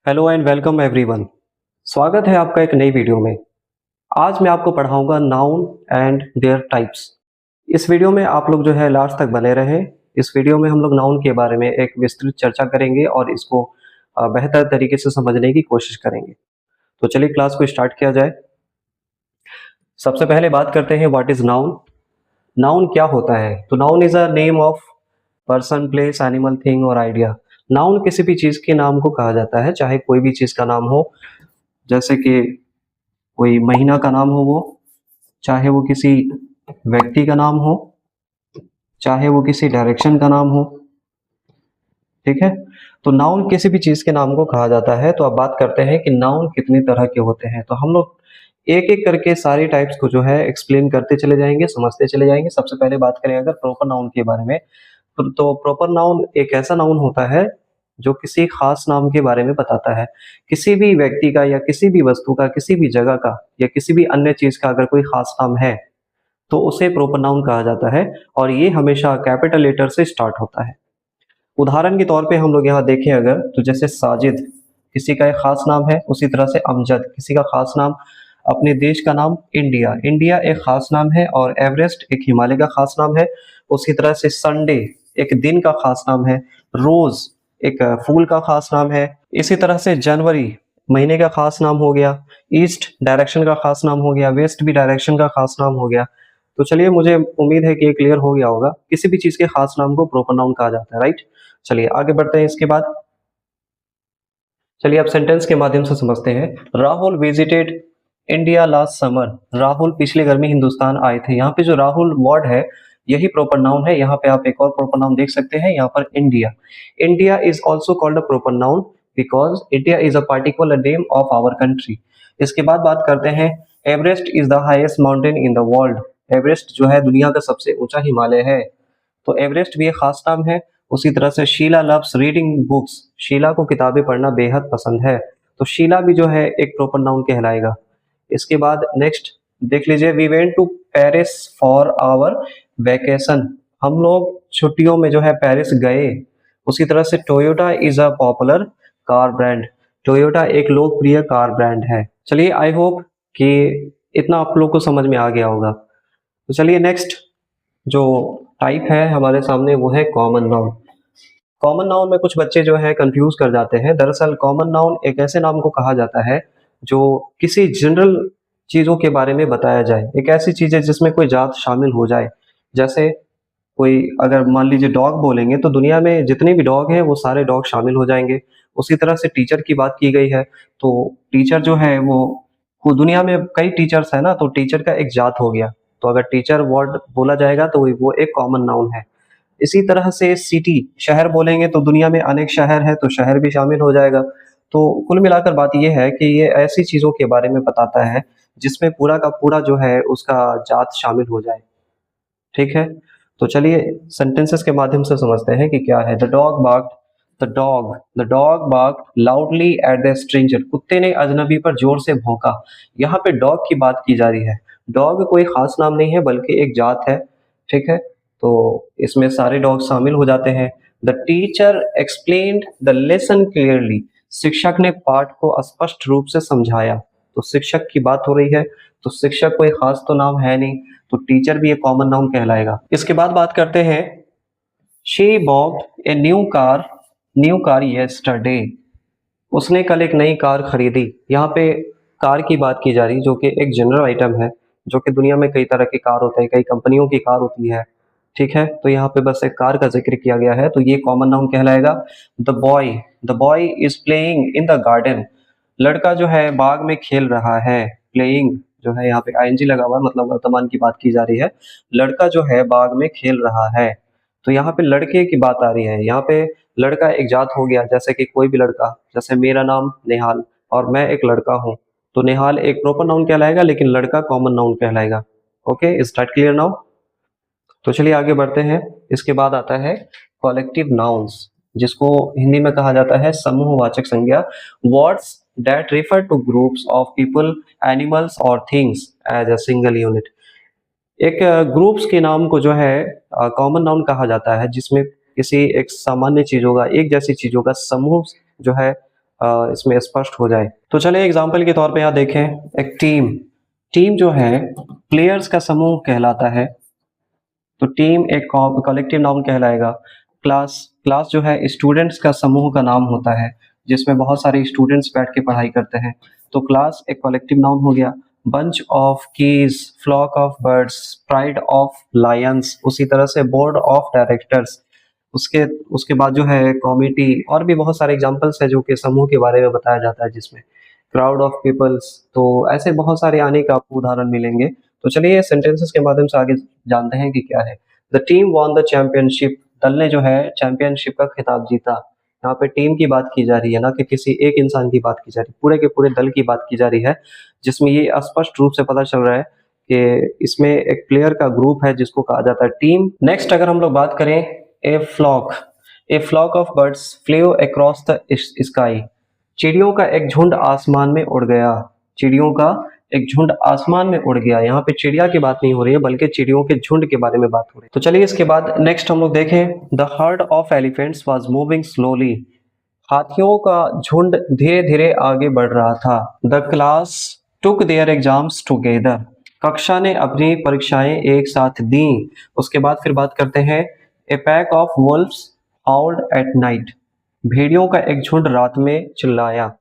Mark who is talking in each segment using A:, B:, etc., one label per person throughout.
A: Hello and welcome everyone. स्वागत है आपका एक नई वीडियो में। आज मैं आपको पढ़ाऊंगा नाउन एंड देयर टाइप्स। इस वीडियो में आप लोग जो है लास्ट तक बने रहें। इस वीडियो में हम लोग नाउन के बारे में एक विस्तृत चर्चा करेंगे और इसको बेहतर तरीके से समझने की कोशिश करेंगे। तो चलिए क्लास को स्टार्ट किया जाए। सबसे पहले बात करते हैं व्हाट इज नाउन। नाउन क्या होता है? तो noun is a name of person, place, animal, thing और आइडिया। नाउन किसी भी चीज के नाम को कहा जाता है, चाहे कोई भी चीज का नाम हो, जैसे कि कोई महीना का नाम हो, वो चाहे वो किसी व्यक्ति का नाम हो, चाहे वो किसी डायरेक्शन का नाम हो। ठीक है, तो नाउन किसी भी चीज के नाम को कहा जाता है। तो अब बात करते हैं कि नाउन कितनी तरह के होते हैं। तो हम लोग एक एक करके सारी टाइप्स को जो है एक्सप्लेन करते चले जाएंगे, समझते चले जाएंगे। सबसे पहले बात करें अगर प्रॉपर नाउन के बारे में, तो प्रॉपर नाउन एक ऐसा नाउन होता है जो किसी खास नाम के बारे में बताता है। किसी भी व्यक्ति का या किसी भी वस्तु का, किसी भी जगह का या किसी भी अन्य चीज का अगर कोई खास नाम है तो उसे प्रॉपर नाउन कहा जाता है, और ये हमेशा कैपिटल लेटर से स्टार्ट होता है। उदाहरण के तौर पे हम लोग यहाँ देखें अगर, तो जैसे साजिद किसी का एक खास नाम है, उसी तरह से अमजद किसी का खास नाम। अपने देश का नाम इंडिया, इंडिया एक खास नाम है, और एवरेस्ट एक हिमालय का खास नाम है। उसी तरह से संडे एक दिन का खास नाम है, रोज एक फूल का खास नाम है। इसी तरह से जनवरी महीने का खास नाम हो गया, ईस्ट डायरेक्शन का खास नाम हो गया, वेस्ट भी डायरेक्शन का खास नाम हो गया। तो चलिए, मुझे उम्मीद है कि ये क्लियर हो गया होगा। किसी भी चीज के खास नाम को प्रॉपर नाउन कहा जाता है, राइट। चलिए आगे बढ़ते हैं। इसके बाद चलिए अब सेंटेंस के माध्यम से समझते हैं। Rahul visited India last summer. Rahul पिछली गर्मी हिंदुस्तान आए थे। यहाँ पे जो राहुल वर्ड है यही प्रॉपर नाउन है। यहाँ पे आप एक और प्रॉपर नाउन देख सकते हैं, यहाँ पर India. India is also called a proper noun because India is a particular name of our country. इसके बाद बात करते हैं, Everest is the highest mountain in the world. Everest जो है दुनिया का सबसे ऊंचा हिमालय है। तो एवरेस्ट भी एक खास नाम है। उसी तरह से Sheela loves reading books. Sheela को किताबें पढ़ना बेहद पसंद है। तो शीला भी जो है एक प्रॉपर नाउन कहलाएगा। इसके बाद नेक्स्ट देख लीजिए, we went to Paris for our vacation. हम लोग छुट्टियों में जो है पेरिस गए। उसी तरह से Toyota is a popular car brand. Toyota एक लोकप्रिय कार ब्रांड है। चलिए, आई होप कि इतना आप लोग को समझ में आ गया होगा। तो चलिए नेक्स्ट जो टाइप है हमारे सामने वो है कॉमन नाउन। कॉमन नाउन में कुछ बच्चे जो है कंफ्यूज कर जाते हैं। दरअसल कॉमन नाउन एक ऐसे नाम को कहा जाता है जो किसी जनरल चीजों के बारे में बताया जाए। एक ऐसी चीज है जिसमें कोई जात शामिल हो जाए। जैसे कोई अगर मान लीजिए डॉग बोलेंगे तो दुनिया में जितने भी डॉग हैं वो सारे डॉग शामिल हो जाएंगे। उसी तरह से टीचर की बात की गई है, तो टीचर जो है वो दुनिया में कई टीचर्स है ना, तो टीचर का एक जात हो गया। तो अगर टीचर वर्ड बोला जाएगा तो वो एक कॉमन नाउन है। इसी तरह से सिटी शहर बोलेंगे तो दुनिया में अनेक शहर है, तो शहर भी शामिल हो जाएगा। तो कुल मिलाकर बात यह है कि ये ऐसी चीजों के बारे में बताता है जिसमें पूरा का पूरा जो है उसका जात शामिल हो जाए। ठीक है, तो चलिए सेंटेंसेस के माध्यम से समझते हैं कि क्या है। The dog barked loudly at the stranger. कुत्ते ने अजनबी पर जोर से भौंका। यहाँ पे डॉग की बात की जा रही है। डॉग कोई खास नाम नहीं है बल्कि एक जात है। ठीक है, तो इसमें सारे डॉग शामिल हो जाते हैं। The teacher explained the lesson clearly. शिक्षक ने पाठ को स्पष्ट रूप से समझाया। तो शिक्षक की बात हो रही है, तो शिक्षक कोई खास तो नाम है नहीं, तो टीचर भी एक कॉमन नाउन कहलाएगा। इसके बाद बात करते हैं, she barbed a new car yesterday. उसने कल एक नई कार खरीदी। यहाँ पे कार की बात की जा रही जो कि एक जनरल आइटम है, जो कि दुनिया में कई तरह के कार होते हैं, कई कंपनियों की कार होती है। ठीक है, तो यहाँ पे बस एक कार का जिक्र किया गया है, तो ये कॉमन नाउन कहलाएगा। The boy is playing in the garden. लड़का जो है बाग में खेल रहा है। प्लेइंग जो है यहाँ पे आईएनजी लगा हुआ है, मतलब वर्तमान की बात की जा रही है। लड़का जो है बाग में खेल रहा है, तो यहाँ पे लड़के की बात आ रही है। यहाँ पे लड़का एक जात हो गया, जैसे कि कोई भी लड़का, जैसे मेरा नाम नेहाल और मैं एक लड़का हूँ, तो नेहाल एक प्रॉपर नाउन कहलाएगा, लेकिन लड़का कॉमन नाउन कहलाएगा। Okay, is that clear now? तो चलिए आगे बढ़ते हैं। इसके बाद आता है कॉलेक्टिव नाउन्स, जिसको हिंदी में कहा जाता है समूहवाचक संज्ञा। Words that refer to groups of people, animals और things as a single unit. एक ग्रुप्स के नाम को जो है कॉमन नाउन कहा जाता है, जिसमें किसी एक सामान्य चीजों का, एक जैसी चीजों का समूह जो है इसमें स्पष्ट हो जाए। तो चलिए एग्जाम्पल के तौर पे यहाँ देखें, एक टीम जो है प्लेयर्स का समूह कहलाता है, तो टीम एक कलेक्टिव नाउन कहलाएगा। क्लास जो है स्टूडेंट्स का समूह का नाम होता है, जिसमें बहुत सारे स्टूडेंट्स बैठ के पढ़ाई करते हैं, तो क्लास एक कलेक्टिव नाउन हो गया। Bunch of keys, flock of birds, pride of lions, उसी तरह से बोर्ड ऑफ डायरेक्टर्स। उसके उसके बाद जो है कॉमिटी, और भी बहुत सारे एग्जांपल्स है जो कि समूह के बारे में बताया जाता है, जिसमें क्राउड ऑफ पीपल्स। तो ऐसे बहुत सारे आने का आपको उदाहरण मिलेंगे। तो चलिए सेंटेंसेस के माध्यम से आगे जानते हैं कि क्या है। The team won the championship, दल ने जो है चैंपियनशिप का खिताब जीता। यहाँ पे टीम की बात की जा रही है, ना कि किसी एक इंसान की बात की जा रही है, पूरे के पूरे दल की बात की जा रही है, जिसमें ये स्पष्ट रूप से पता चल रहा है कि इसमें एक प्लेयर का ग्रुप है जिसको कहा जाता है टीम। नेक्स्ट अगर हम लोग बात करें, a flock of birds flew across the sky, चिड़ियों का एक झुंड आसमान में उड़ गया। चिड़ियों का एक झुंड आसमान में उड़ गया। यहाँ पे चिड़िया की बात नहीं हो रही है, बल्कि चिड़ियों के झुंड के बारे में बात हो रही है। तो चलिए इसके बाद नेक्स्ट हम लोग देखें, the heard of elephants was moving slowly, हाथियों का झुंड धीरे धीरे आगे बढ़ रहा था। The class took their exams together, कक्षा ने अपनी परीक्षाएं एक साथ दी। उसके बाद फिर बात करते हैं, a pack of wolves howled at night, भेड़ियों का एक झुंड रात में चिल्लाया।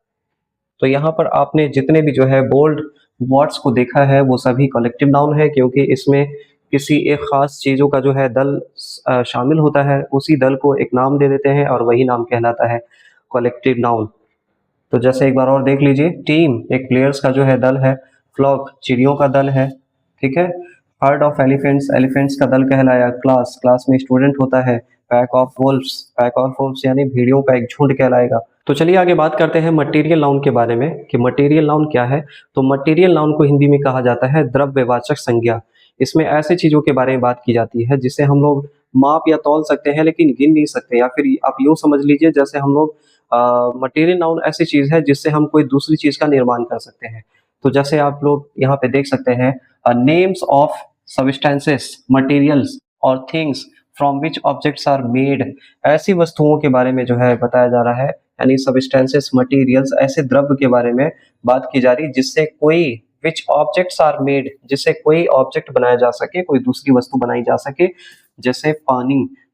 A: तो यहाँ पर आपने जितने भी जो है बोल्ड वर्ड्स को देखा है वो सभी कलेक्टिव नाउन है, क्योंकि इसमें किसी एक खास चीजों का जो है दल शामिल होता है, उसी दल को एक नाम दे देते हैं और वही नाम कहलाता है कलेक्टिव नाउन। तो जैसे एक बार और देख लीजिए, टीम एक प्लेयर्स का जो है दल है, फ्लॉक चिड़ियों का दल है, ठीक है। हर्ड ऑफ एलिफेंट्स, एलिफेंट्स का दल कहलाया। क्लास में स्टूडेंट होता है। पैक ऑफ वुल्व्स यानी भेड़ियों का एक झुंड कहलाएगा। तो चलिए आगे बात करते हैं मटेरियल नाउन के बारे में कि मटेरियल नाउन क्या है। तो मटेरियल नाउन को हिंदी में कहा जाता है द्रव्यवाचक संज्ञा। इसमें ऐसे चीजों के बारे में बात की जाती है जिसे हम लोग माप या तौल सकते हैं लेकिन गिन नहीं सकते, या फिर आप यूं समझ लीजिए जैसे हम लोग मटेरियल नाउन ऐसी चीज है जिससे हम कोई दूसरी चीज का निर्माण कर सकते हैं। तो जैसे आप लोग यहाँ पे देख सकते हैं, नेम्स ऑफ सब्सटेंसेस, मटेरियल्स और things from which objects are made, ऐसी वस्तुओं के बारे में जो है बताया जा रहा है, यानी सब्सटेंसेस, मटेरियल्स, ऐसे द्रव्य के बारे में बात की जा रही है जिससे कोई विच ऑब्जेक्ट्स आर मेड, जिससे कोई ऑब्जेक्ट बनाया जा सके, कोई दूसरी वस्तु बनाई जा सके। जैसे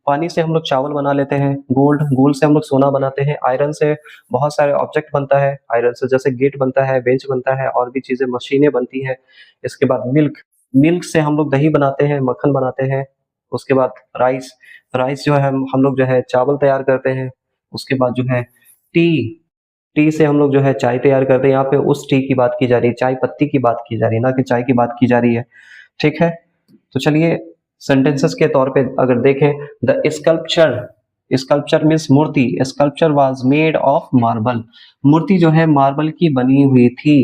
A: पानी से हम लोग चावल बना लेते हैं, गोल्ड से हम लोग सोना बनाते हैं, आयरन से बहुत सारे ऑब्जेक्ट बनता है, आयरन से जैसे गेट बनता है, बेंच बनता है, और भी चीजें, मशीनें बनती हैं। इसके बाद मिल्क से हम लोग दही बनाते हैं, मक्खन बनाते हैं। उसके बाद राइस जो है हम लोग जो है चावल तैयार करते हैं। उसके बाद जो है टी टी से हम लोग जो है चाय तैयार करते हैं। यहाँ पे उस टी की बात की जा रही है, चाय पत्ती की बात की जा रही है, ना कि चाय की बात की जा रही है, ठीक है। तो चलिए सेंटेंसेस के तौर पे अगर देखें, द स्कल्पचर मीन्स मूर्ति, sculpture was made of marble, मूर्ति जो है मार्बल की बनी हुई थी।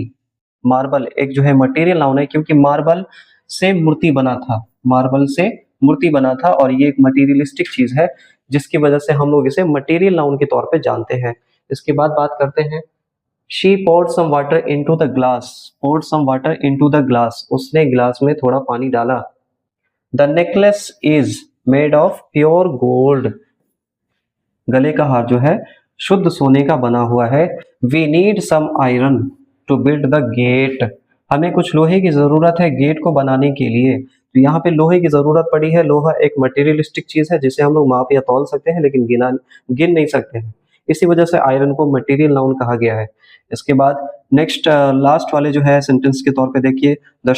A: मार्बल एक जो है मटेरियल नाउन है, क्योंकि मार्बल से मूर्ति बना था, मार्बल से मूर्ति बना था, और ये एक मटेरियलिस्टिक चीज है जिसकी वजह से हम लोग इसे मटेरियल नाउन के तौर पे जानते हैं। इसके बाद बात करते हैं, she poured some water into the glass, poured some water into the glass, उसने गिलास में थोड़ा पानी डाला। The necklace is made of pure gold, गले का हार जो है शुद्ध सोने का बना हुआ है। We need some iron to build the gate, हमें कुछ लोहे की जरूरत है गेट को बनाने के लिए। तो यहाँ पे लोहे की जरूरत पड़ी है। लोहा एक मटेरियलिस्टिक चीज है जिसे हम लोग माप या तौल सकते हैं लेकिन गिन नहीं सकते हैं, इसी वजह से आयरन को मटेरियल नाउन कहा गया है। इसके बाद नेक्स्ट लास्ट वाले जो है सेंटेंस के तौर पे देखिए, the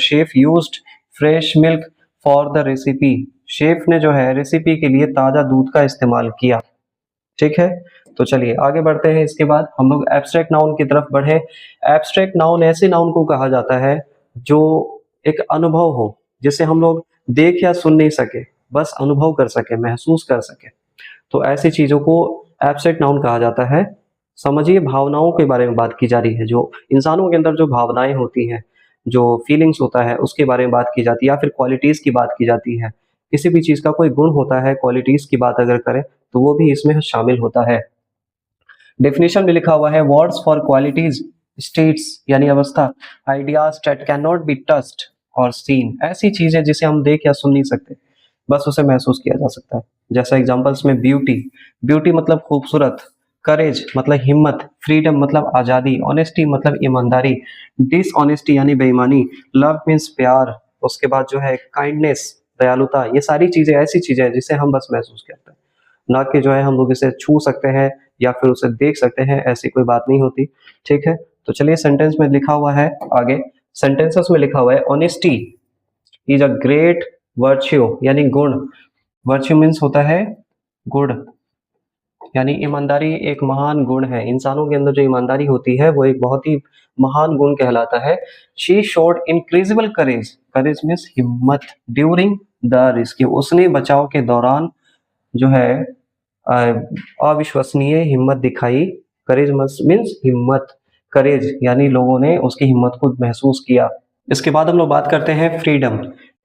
A: chef used fresh milk for the recipe, chef ने जो है रेसिपी के लिए ताजा दूध का इस्तेमाल किया, ठीक है। तो चलिए आगे बढ़ते हैं। इसके बाद हम लोग एब्स्ट्रैक्ट नाउन की तरफ बढ़े। एब्स्ट्रैक्ट नाउन ऐसे नाउन को कहा जाता है जो एक अनुभव हो, जिसे हम लोग देख या सुन नहीं सके, बस अनुभव कर सके, महसूस कर सके, तो ऐसी चीजों को एब्स्ट्रैक्ट नाउन कहा जाता है। समझिए भावनाओं के बारे में बात की जा रही है, जो इंसानों के अंदर जो भावनाएं होती हैं, जो फीलिंग्स होता है उसके बारे में बात की जाती है, या फिर क्वालिटीज की बात की जाती है। किसी भी चीज का कोई गुण होता है, क्वालिटीज की बात अगर करें तो वो भी इसमें शामिल होता है। डेफिनेशन में लिखा हुआ है, वर्ड्स फॉर क्वालिटीज, स्टेट्स यानी अवस्था, ideas that can not be touched और सीन, ऐसी चीजें जिसे हम देख या सुन नहीं सकते, बस उसे महसूस किया जा सकता है। जैसा एग्जांपल्स में ब्यूटी मतलब खूबसूरत, करेज मतलब हिम्मत, फ्रीडम मतलब आज़ादी, ऑनेस्टी मतलब ईमानदारी, डिसऑनेस्टी यानी बेईमानी, लव मीन्स प्यार, उसके बाद जो है काइंडनेस दयालुता, ये सारी चीज़ें ऐसी चीज़ें हैं जिसे हम बस महसूस करते हैं, ना कि जो है हम लोग इसे छू सकते हैं या फिर उसे देख सकते हैं, ऐसी कोई बात नहीं होती। ठीक है, तो चलिए सेंटेंस में लिखा हुआ है आगे, सेंटेंसेस में लिखा हुआ है honesty is a great virtue यानी गुण, वर्च्यू मीन्स होता है गुड, यानी ईमानदारी एक महान गुण है। इंसानों के अंदर जो ईमानदारी होती है वो एक बहुत ही महान गुण कहलाता है। She showed incredible courage, courage means हिम्मत, ड्यूरिंग द रिस्क, उसने बचाव के दौरान जो है अविश्वसनीय हिम्मत दिखाई। करेज मीन्स हिम्मत, करेज यानी लोगों ने उसकी हिम्मत को महसूस किया। इसके बाद हम लोग बात करते हैं freedom.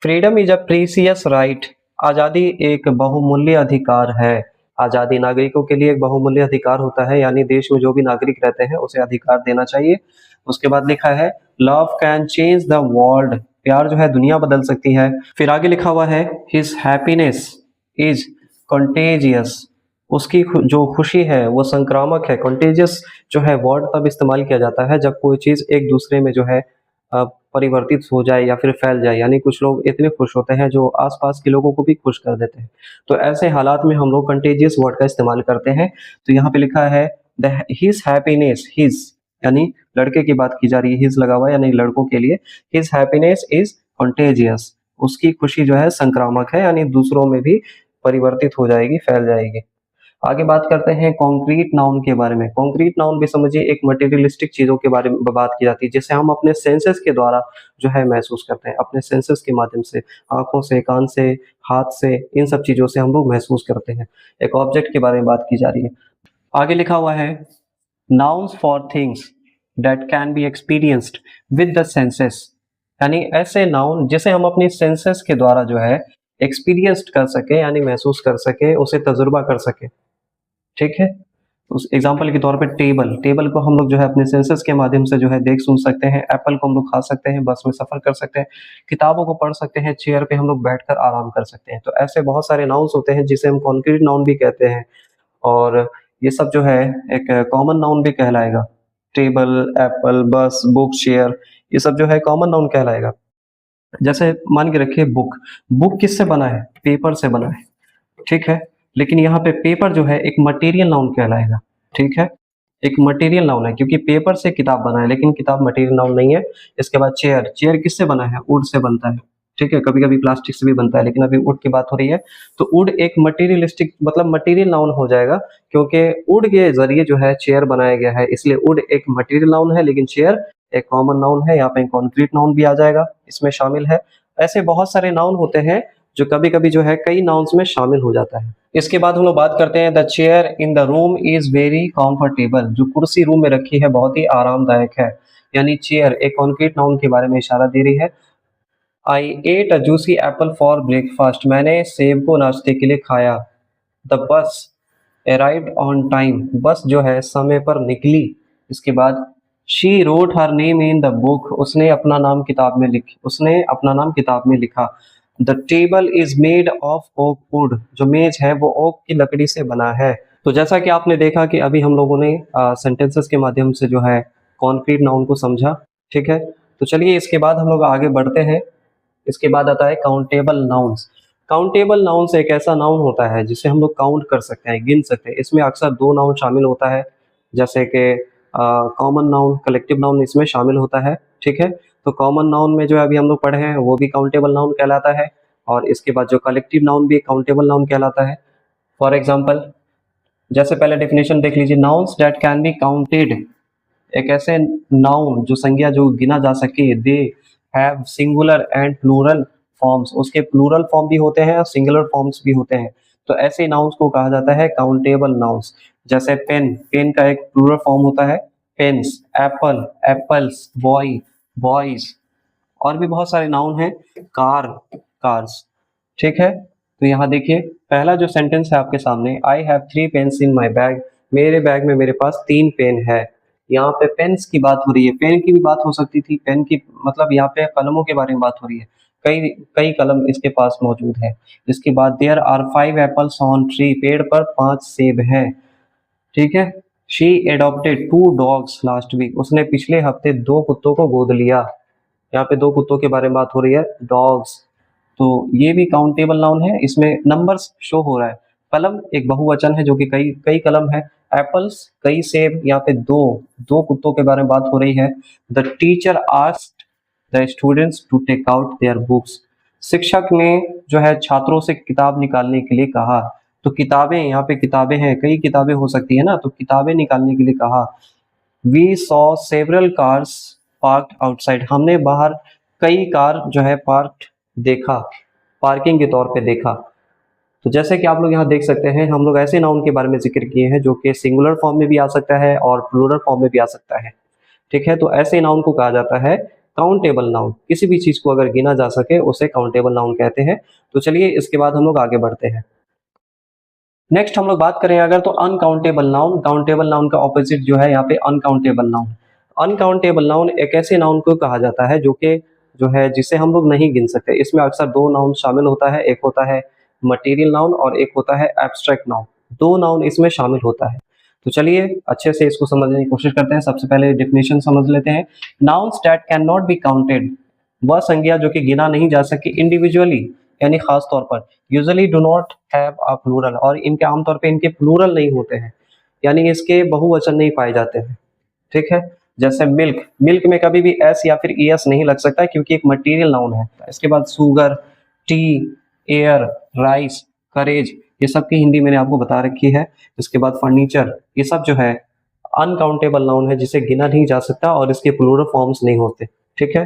A: Freedom is a precious right, आज़ादी एक बहुमूल्य अधिकार है। आज़ादी नागरिकों के लिए एक बहुमूल्य अधिकार होता है, यानी देश में जो भी नागरिक रहते हैं उसे अधिकार देना चाहिए। उसके बाद लिखा है love can change the world, प्यार जो है दुनिया बदल सकती है। फिर आगे लिखा हुआ है हिज हैप्पीनेस इज कंटेजियस, उसकी जो खुशी है वो संक्रामक है। कंटेजियस जो है वर्ड तब इस्तेमाल किया जाता है जब कोई चीज़ एक दूसरे में जो है परिवर्तित हो जाए या फिर फैल जाए, यानी कुछ लोग इतने खुश होते हैं जो आसपास के लोगों को भी खुश कर देते हैं। तो ऐसे हालात में हम लोग कंटेजियस वर्ड का इस्तेमाल करते हैं। तो यहाँ पे लिखा है द हिज हैप्पीनेस, हिज यानी लड़के की बात की जा रही है, हिज लगा हुआ है यानी लड़कों के लिए। हिज हैप्पीनेस इज कंटेजियस, उसकी खुशी जो है संक्रामक है, यानी दूसरों में भी परिवर्तित हो जाएगी, फैल जाएगी। आगे बात करते हैं कॉन्क्रीट नाउन के बारे में। कॉन्क्रीट नाउन भी समझिए एक मटेरियलिस्टिक चीजों के बारे में बात की जाती है, जिसे हम अपने सेंसेस के द्वारा जो है महसूस करते हैं, अपने सेंसेस के माध्यम से, आंखों से, कान से, हाथ से, इन सब चीजों से हम लोग महसूस करते हैं। एक ऑब्जेक्ट के बारे में बात की जा रही है। आगे लिखा हुआ है nouns for things that can be experienced with the senses, यानी ऐसे नाउन जिसे हम अपनी सेंसेस के द्वारा जो है एक्सपीरियंस्ड कर सके, यानी महसूस कर सके, उसे तजुर्बा कर सके। ठीक है, उस एग्जाम्पल के तौर पे टेबल, टेबल को हम लोग जो है अपने सेंसेस के माध्यम से जो है देख सुन सकते हैं। एप्पल को हम लोग खा सकते हैं, बस में सफर कर सकते हैं, किताबों को पढ़ सकते हैं, चेयर पे हम लोग बैठकर आराम कर सकते हैं। तो ऐसे बहुत सारे नाउन्स होते हैं जिसे हम कॉन्क्रीट नाउन भी कहते हैं, और ये सब जो है एक कॉमन नाउन भी कहलाएगा। टेबल, एप्पल, बस, बुक, चेयर, ये सब जो है कॉमन नाउन कहलाएगा। जैसे मान के रखिए बुक, बुक किससे बना है? पेपर से बना है। ठीक है, लेकिन यहाँ पे पेपर जो है एक मटेरियल नाउन कहलाएगा। ठीक है, एक मटेरियल नाउन है क्योंकि पेपर से किताब बना है, लेकिन किताब मटेरियल नाउन नहीं है। इसके बाद चेयर, चेयर किससे बना है? वुड से बनता है। ठीक है, कभी कभी प्लास्टिक से भी बनता है, लेकिन अभी वुड की बात हो रही है। तो वुड एक मटेरियलिस्टिक मतलब मटेरियल नाउन हो जाएगा, क्योंकि वुड के जरिए जो है चेयर बनाया गया है, इसलिए वुड एक मटेरियल नाउन है, लेकिन चेयर एक कॉमन नाउन है। यहाँ पे कॉन्क्रीट नाउन भी आ जाएगा, इसमें शामिल है। ऐसे बहुत सारे नाउन होते हैं जो कभी कभी जो है कई नाउन्स में शामिल हो जाता है। इसके बाद हम लोग बात करते हैं the chair in the room is very comfortable, जो कुर्सी रूम में रखी है बहुत ही आरामदायक है, यानी चेयर एक कॉन्क्रीट नाउन के बारे में इशारा दे रही है। I ate a juicy apple for breakfast, मैंने सेब को नाश्ते के लिए खाया। The bus arrived on time, बस जो है समय पर निकली। इसके बाद she wrote her name in the book, उसने अपना नाम किताब में लिखा। The table is made of oak would, जो मेज है वो ओक की लकड़ी से बना है। तो जैसा कि आपने देखा कि अभी हम लोगों ने सेंटेंसेस के माध्यम से जो है कॉन्क्रीट नाउन को समझा। ठीक है, तो चलिए इसके बाद हम लोग आगे बढ़ते हैं। इसके बाद आता है काउंटेबल नाउन्स। काउंटेबल नाउन्स एक ऐसा नाउन होता है जिसे हम लोग काउंट कर सकते हैं, गिन सकते हैं। इसमें अक्सर दो नाउन शामिल होता है, जैसे कि कॉमन नाउन, कलेक्टिव नाउन इसमें शामिल होता है। ठीक है, तो कॉमन नाउन में जो अभी हम लोग पढ़े हैं वो भी काउंटेबल नाउन कहलाता है, और इसके बाद जो कलेक्टिव नाउन भी काउंटेबल नाउन कहलाता है। फॉर एग्जाम्पल, जैसे पहले डेफिनेशन देख लीजिए, nouns that can be counted, एक ऐसे नाउन जो संज्ञा जो गिना जा सके, they have singular and plural forms, उसके प्लूरल फॉर्म भी होते हैं और सिंगुलर फॉर्म्स भी होते हैं। तो ऐसे नाउन्स को कहा जाता है काउंटेबल नाउन्स। जैसे पेन, पेन का एक प्लूरल फॉर्म होता है pens, apple, apples, boy, boys, और भी बहुत सारे नाउन हैं, कार, कार्स। ठीक है, तो यहाँ देखिए पहला जो सेंटेंस है आपके सामने, I have 3 pens in my bag, मेरे बैग में मेरे पास 3 पेन है। यहाँ पे पेन्स की बात हो रही है, पेन की भी बात हो सकती थी, पेन की मतलब यहाँ पे कलमों के बारे में बात हो रही है, कई कई कलम इसके पास मौजूद है। इसके बाद there are 5 apples on tree, पेड़ पर 5 सेब हैं। ठीक है, she adopted 2 dogs last week, उसने पिछले हफ्ते 2 कुत्तों को गोद लिया। यहाँ पे 2 कुत्तों के बारे में बात हो रही है, डॉग्स। तो ये भी काउंटेबल नाउन है, इसमें नंबर्स शो हो रहा है। कलम एक बहुवचन है जो कि कई कई कलम है। एप्पल्स कई सेब, यहाँ पे दो कुत्तों के बारे में बात हो रही है। The teacher asked the students to take out their books, शिक्षक ने जो है छात्रों से किताब निकालने के लिए कहा। तो किताबें, यहाँ पे किताबें हैं, कई किताबें हो सकती है ना, तो किताबें निकालने के लिए कहा। We saw several cars parked outside, हमने बाहर कई कार जो है पार्क्ड देखा, पार्किंग के तौर पे देखा। तो जैसे कि आप लोग यहाँ देख सकते हैं, हम लोग ऐसे नाउन के बारे में जिक्र किए हैं जो कि सिंगुलर फॉर्म में भी आ सकता है और प्लूरल फॉर्म में भी आ सकता है। ठीक है, तो ऐसे नाउन को कहा जाता है काउंटेबल नाउन। किसी भी चीज को अगर गिना जा सके उसे काउंटेबल नाउन कहते हैं। तो चलिए इसके बाद हम लोग आगे बढ़ते हैं। नेक्स्ट हम लोग बात करें अगर, तो अनकाउंटेबल नाउन। काउंटेबल नाउन का ऑपोजिट जो है यहाँ पे अनकाउंटेबल नाउन। अनकाउंटेबल नाउन एक ऐसे नाउन को कहा जाता है जो कि जो है जिसे हम लोग नहीं गिन सकते। इसमें अक्सर 2 नाउन शामिल होता है, एक होता है मटेरियल नाउन और एक होता है एब्स्ट्रैक्ट नाउन। 2 नाउन इसमें शामिल होता है। तो चलिए अच्छे से इसको समझने की कोशिश करते हैं। सबसे पहले डेफिनेशन समझ लेते हैं। Nouns that can not be counted, वह संज्ञा जो कि गिना नहीं जा सके इंडिविजुअली यानी खास तौर पर, usually do not have a plural, और इनके आमतौर पे इनके प्लूरल नहीं होते हैं, यानी इसके बहुवचन नहीं पाए जाते हैं। ठीक है, जैसे मिल्क, मिल्क में कभी भी एस या फिर ईएस नहीं लग सकता क्योंकि एक मटेरियल नाउन है। इसके बाद शुगर, टी, एयर, राइस, करेज, ये सब की हिंदी मैंने आपको बता रखी है। इसके बाद फर्नीचर, ये सब जो है अनकाउंटेबल नाउन है जिसे गिना नहीं जा सकता और इसके प्लूरल फॉर्म्स नहीं होते। ठीक है,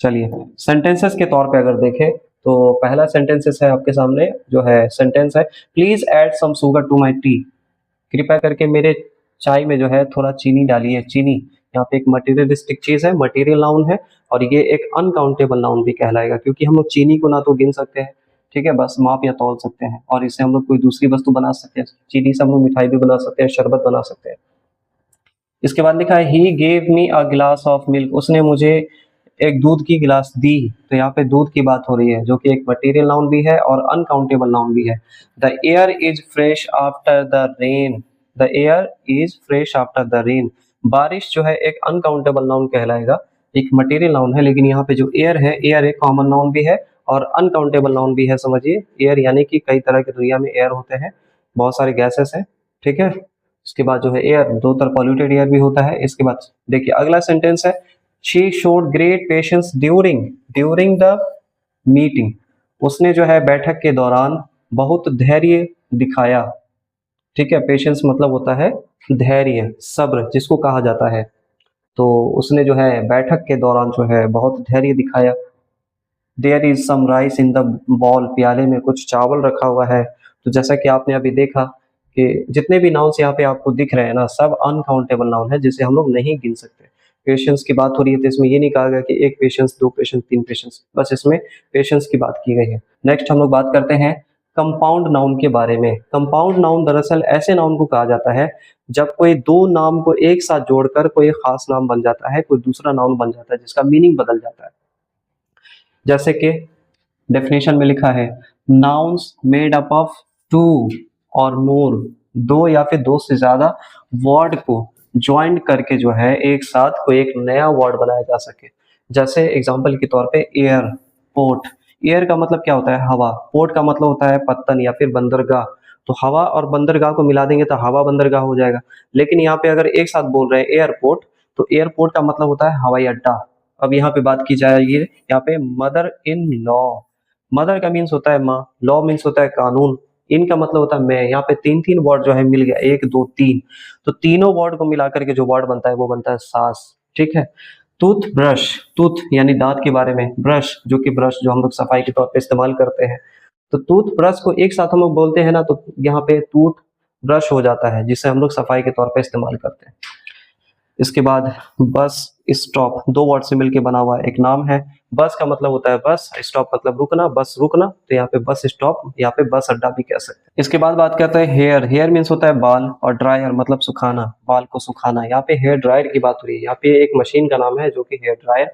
A: चलिए सेंटेंसेस के तौर पे अगर देखें तो पहला सेंटेंसेस है आपके सामने, जो है सेंटेंस है, please add some sugar to my tea, कृपया करके मेरे चाय में जो है थोड़ा चीनी डालिए। चीनी यहाँ पे एक मटेरियलिस्टिक चीज है, मटेरियल नाउन है, और ये एक अनकाउंटेबल नाउन भी कहलाएगा क्योंकि हम लोग चीनी को ना तो गिन सकते हैं, ठीक है, बस माप या तौल सकते हैं, और इससे हम लोग कोई दूसरी वस्तु बना सकते हैं। चीनी से हम लोग मिठाई भी बना सकते हैं, शरबत बना सकते हैं। इसके बाद लिखा है he gave me a glass of milk, उसने मुझे एक दूध की गिलास दी। तो यहाँ पे दूध की बात हो रही है जो कि एक मटेरियल नाउन भी है और अनकाउंटेबल नाउन भी है। The air is fresh after the rain, the air is fresh after the rain, बारिश जो है एक अनकाउंटेबल नाउन कहलाएगा, एक मटेरियल नाउन है, लेकिन यहाँ पे जो एयर है, एयर एक कॉमन नाउन भी है और अनकाउंटेबल नाउन भी है। समझिए, एयर यानी कि कई तरह की दुनिया में एयर होते हैं, बहुत सारे गैसेस हैं। ठीक है, उसके बाद जो है एयर, दो तरह पॉल्यूटेड एयर भी होता है। इसके बाद देखिए अगला सेंटेंस है, she showed great patience during during the meeting, उसने जो है बैठक के दौरान बहुत धैर्य दिखाया। ठीक है, पेशेंस मतलब होता है धैर्य, सब्र जिसको कहा जाता है। तो उसने जो है बैठक के दौरान जो है बहुत धैर्य दिखाया। There is some rice in the bowl, प्याले में कुछ चावल रखा हुआ है। तो जैसा कि आपने अभी देखा कि जितने भी नाउन्स यहाँ पे आपको दिख रहे हैं ना, सब अनकाउंटेबल नाउन है जिसे हम लोग नहीं गिन सकते। पेशेंस की बात हो रही है तो इसमें ये नहीं कहा गया कि एक पेशेंस, दो पेशेंस, तीन पेशेंस, बस इसमें पेशेंस की बात की गई है। नेक्स्ट हम लोग बात करते हैं कंपाउंड नाउन के बारे में। कंपाउंड नाउन दरअसल ऐसे नाउन को कहा जाता है जब कोई दो नाम को एक साथ जोड़कर कोई खास नाम बन जाता है, कोई दूसरा नाउन बन जाता है जिसका मीनिंग बदल जाता है। जैसे कि डेफिनेशन में लिखा है, nouns made up of two और मोर, दो या फिर दो से ज्यादा वर्ड को ज्वाइंट करके जो है एक साथ कोई एक नया वर्ड बनाया जा सके। जैसे एग्जांपल के तौर पे एयर, पोर्ट। एयर का मतलब क्या होता है? हवा। पोर्ट का मतलब होता है पत्तन या फिर बंदरगाह। तो हवा और बंदरगाह को मिला देंगे तो हवा बंदरगाह हो जाएगा। लेकिन यहाँ पे अगर एक साथ बोल रहे हैं एयरपोर्ट, तो एयरपोर्ट का मतलब होता है हवाई अड्डा। अब यहाँ पे बात की जाएगी, यहाँ पे मदर इन लॉ। मदर का मीन्स होता है माँ, लॉ मीन्स होता है कानून, इनका मतलब होता है मैं। यहाँ पे तीन तीन वर्ड जो है मिल गया, एक दो तीन, तो तीनों वर्ड को मिला करके जो वर्ड बनता है वो बनता है सास। ठीक है, टूथ ब्रश, टूथ यानी दांत के बारे में, ब्रश जो कि ब्रश जो हम लोग सफाई के तौर पे इस्तेमाल करते हैं। तो टूथ ब्रश को एक साथ हम लोग बोलते हैं ना, तो यहाँ पे टूथ ब्रश हो जाता है जिसे हम लोग सफाई के तौर पे इस्तेमाल करते हैं। इसके बाद बस स्टॉप, दो वर्ड से मिलके बना हुआ एक नाम है। बस का मतलब होता है बस, स्टॉप मतलब रुकना, बस रुकना, तो यहाँ पे बस स्टॉप, यहाँ पे बस अड्डा भी कह सकते हैं। इसके बाद बात करते हैं हेयर। हेयर मीन्स होता है बाल, और ड्रायर मतलब सुखाना, बाल को सुखाना। यहाँ पे हेयर ड्रायर की बात हो रही है। यहाँ पे एक मशीन का नाम है जो कि हेयर ड्रायर,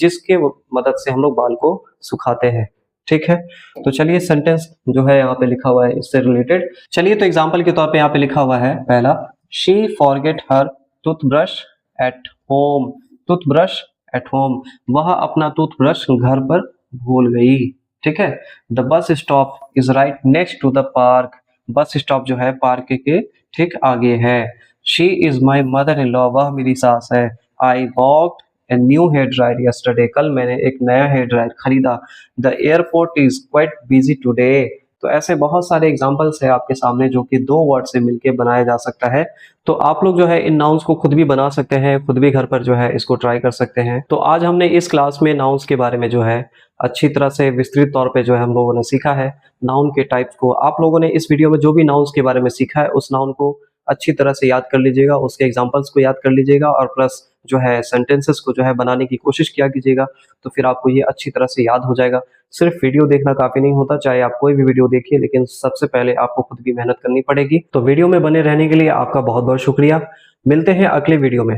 A: जिसके मदद से हम लोग बाल को सुखाते हैं। ठीक है, तो चलिए सेंटेंस जो है यहाँ पे लिखा हुआ है इससे रिलेटेड। चलिए तो एग्जाम्पल के तौर पे यहाँ पे लिखा हुआ है पहला, she forget her toothbrush at home. Toothbrush at home, वह अपना टूथब्रश घर पर भूल गई। ठीक है। The bus stop is right next to the park. Bus stop जो है पार्क के ठीक आगे है। She is my mother in law, वह मेरी सास है। I walked a new hair dryer yesterday, कल मैंने एक नया हेयर ड्रायर खरीदा। The airport is quite busy today. तो ऐसे बहुत सारे एग्जांपल्स है आपके सामने जो कि दो वर्ड से मिलके बनाया जा सकता है। तो आप लोग जो है इन नाउन्स को खुद भी बना सकते हैं, खुद भी घर पर जो है इसको ट्राई कर सकते हैं। तो आज हमने इस क्लास में नाउन्स के बारे में जो है अच्छी तरह से विस्तृत तौर पे जो है हम लोगों ने सीखा है। नाउन के टाइप्स को आप लोगों ने इस वीडियो में जो भी नाउन्स के बारे में सीखा है उस नाउन को अच्छी तरह से याद कर लीजिएगा, उसके एग्जांपल्स को याद कर लीजिएगा और प्लस जो है सेंटेंसेस को जो है बनाने की कोशिश किया कीजिएगा। तो फिर आपको ये अच्छी तरह से याद हो जाएगा। सिर्फ वीडियो देखना काफी नहीं होता, चाहे आप कोई भी वीडियो देखिए, लेकिन सबसे पहले आपको खुद भी मेहनत करनी पड़ेगी। तो वीडियो में बने रहने के लिए आपका बहुत बहुत शुक्रिया। मिलते हैं अगले वीडियो में।